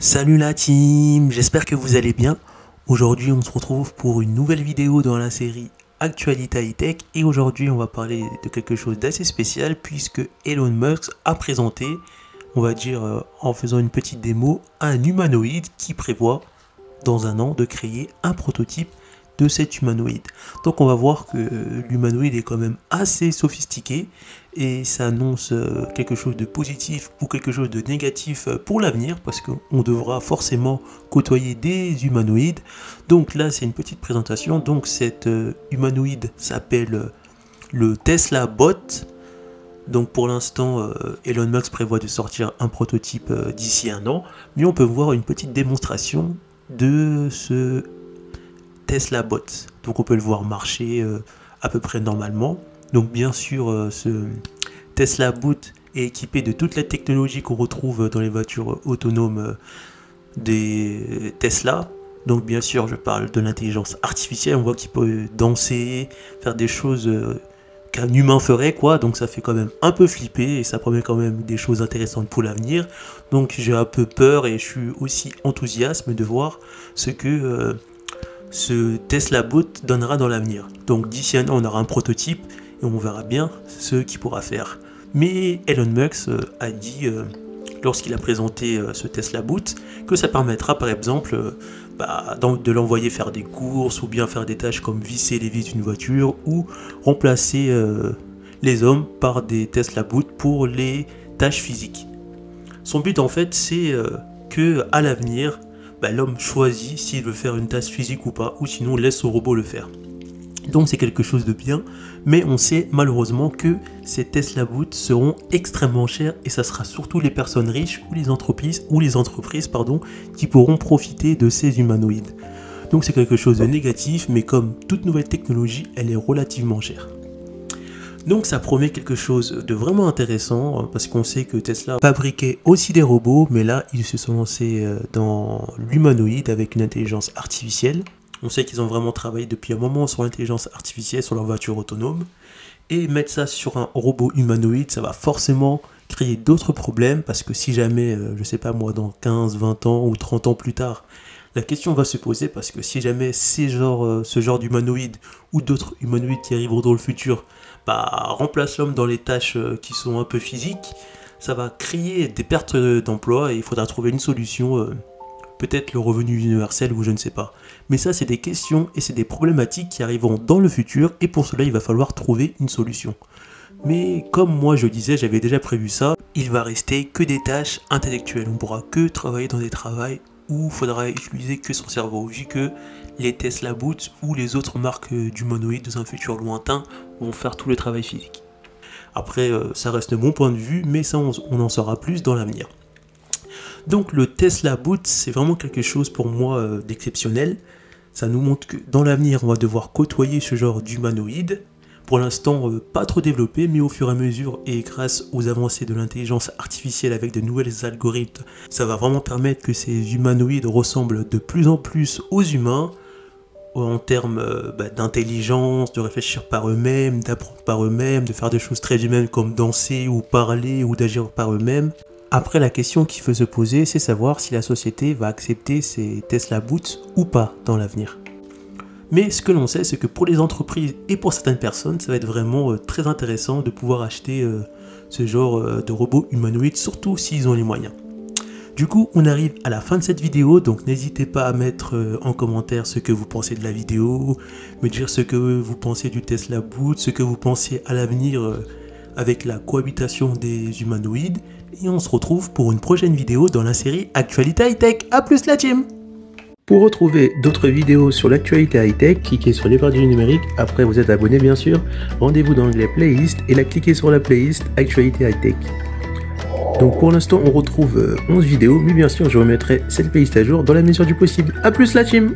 Salut la team, j'espère que vous allez bien. Aujourd'hui on se retrouve pour une nouvelle vidéo dans la série Actualité High-Tech et aujourd'hui on va parler de quelque chose d'assez spécial puisque Elon Musk a présenté, on va dire en faisant une petite démo, un humanoïde qui prévoit dans un an de créer un prototype de cet humanoïde. Donc on va voir que l'humanoïde est quand même assez sophistiqué et ça annonce quelque chose de positif ou quelque chose de négatif pour l'avenir parce qu'on devra forcément côtoyer des humanoïdes. Donc là c'est une petite présentation. Donc cet humanoïde s'appelle le Tesla Bot. Donc pour l'instant Elon Musk prévoit de sortir un prototype d'ici un an, mais on peut voir une petite démonstration de ce Tesla Bot. Donc on peut le voir marcher à peu près normalement. Donc bien sûr ce Tesla Bot est équipé de toute la technologie qu'on retrouve dans les voitures autonomes des Tesla. Donc bien sûr je parle de l'intelligence artificielle, on voit qu'il peut danser, faire des choses qu'un humain ferait quoi, donc ça fait quand même un peu flipper et ça promet quand même des choses intéressantes pour l'avenir. Donc j'ai un peu peur et je suis aussi enthousiaste de voir ce que ce Tesla Bot donnera dans l'avenir. Donc d'ici un an on aura un prototype et on verra bien ce qu'il pourra faire. Mais Elon Musk a dit lorsqu'il a présenté ce Tesla Bot que ça permettra par exemple de l'envoyer faire des courses ou bien faire des tâches comme visser les vis d'une voiture ou remplacer les hommes par des Tesla Bot pour les tâches physiques. Son but en fait c'est que à l'avenir l'homme choisit s'il veut faire une tâche physique ou pas, ou sinon laisse son robot le faire. Donc c'est quelque chose de bien, mais on sait malheureusement que ces Tesla Bot seront extrêmement chers et ça sera surtout les personnes riches ou les entreprises qui pourront profiter de ces humanoïdes. Donc c'est quelque chose de négatif, mais comme toute nouvelle technologie, elle est relativement chère. Donc ça promet quelque chose de vraiment intéressant parce qu'on sait que Tesla fabriquait aussi des robots, mais là ils se sont lancés dans l'humanoïde avec une intelligence artificielle. On sait qu'ils ont vraiment travaillé depuis un moment sur l'intelligence artificielle, sur leur voiture autonome. Et mettre ça sur un robot humanoïde, ça va forcément créer d'autres problèmes parce que si jamais, je sais pas moi, dans 15, 20 ans ou 30 ans plus tard, la question va se poser parce que si jamais ce genre d'humanoïde ou d'autres humanoïdes qui arriveront dans le futur remplace l'homme dans les tâches qui sont un peu physiques, ça va créer des pertes d'emploi et il faudra trouver une solution, peut-être le revenu universel ou je ne sais pas. Mais ça c'est des questions et c'est des problématiques qui arriveront dans le futur et pour cela il va falloir trouver une solution. Mais comme moi je disais, j'avais déjà prévu ça, il va rester que des tâches intellectuelles, on pourra que travailler dans des travails où il faudra utiliser que son cerveau, vu que les Tesla Bot ou les autres marques d'humanoïdes dans un futur lointain vont faire tout le travail physique. Après, ça reste mon point de vue, mais ça on en saura plus dans l'avenir. Donc le Tesla Bot, c'est vraiment quelque chose pour moi d'exceptionnel. Ça nous montre que dans l'avenir, on va devoir côtoyer ce genre d'humanoïde. Pour l'instant, pas trop développé, mais au fur et à mesure, et grâce aux avancées de l'intelligence artificielle avec de nouvelles algorithmes, ça va vraiment permettre que ces humanoïdes ressemblent de plus en plus aux humains, en termes d'intelligence, de réfléchir par eux-mêmes, d'apprendre par eux-mêmes, de faire des choses très humaines comme danser ou parler ou d'agir par eux-mêmes. Après, la question qu'il faut se poser, c'est savoir si la société va accepter ces Tesla Bot ou pas dans l'avenir. Mais ce que l'on sait, c'est que pour les entreprises et pour certaines personnes, ça va être vraiment très intéressant de pouvoir acheter ce genre de robots humanoïdes, surtout s'ils ont les moyens. Du coup, on arrive à la fin de cette vidéo, donc n'hésitez pas à mettre en commentaire ce que vous pensez de la vidéo, me dire ce que vous pensez du Tesla Bot, ce que vous pensez à l'avenir avec la cohabitation des humanoïdes, et on se retrouve pour une prochaine vidéo dans la série Actualité High-Tech. A plus la team! Pour retrouver d'autres vidéos sur l'actualité high-tech, cliquez sur les barres du numérique, après vous êtes abonné bien sûr, rendez-vous dans l'onglet playlist et là cliquez sur la playlist actualité high-tech. Donc pour l'instant on retrouve 11 vidéos, mais bien sûr je remettrai cette playlist à jour dans la mesure du possible. A plus la team!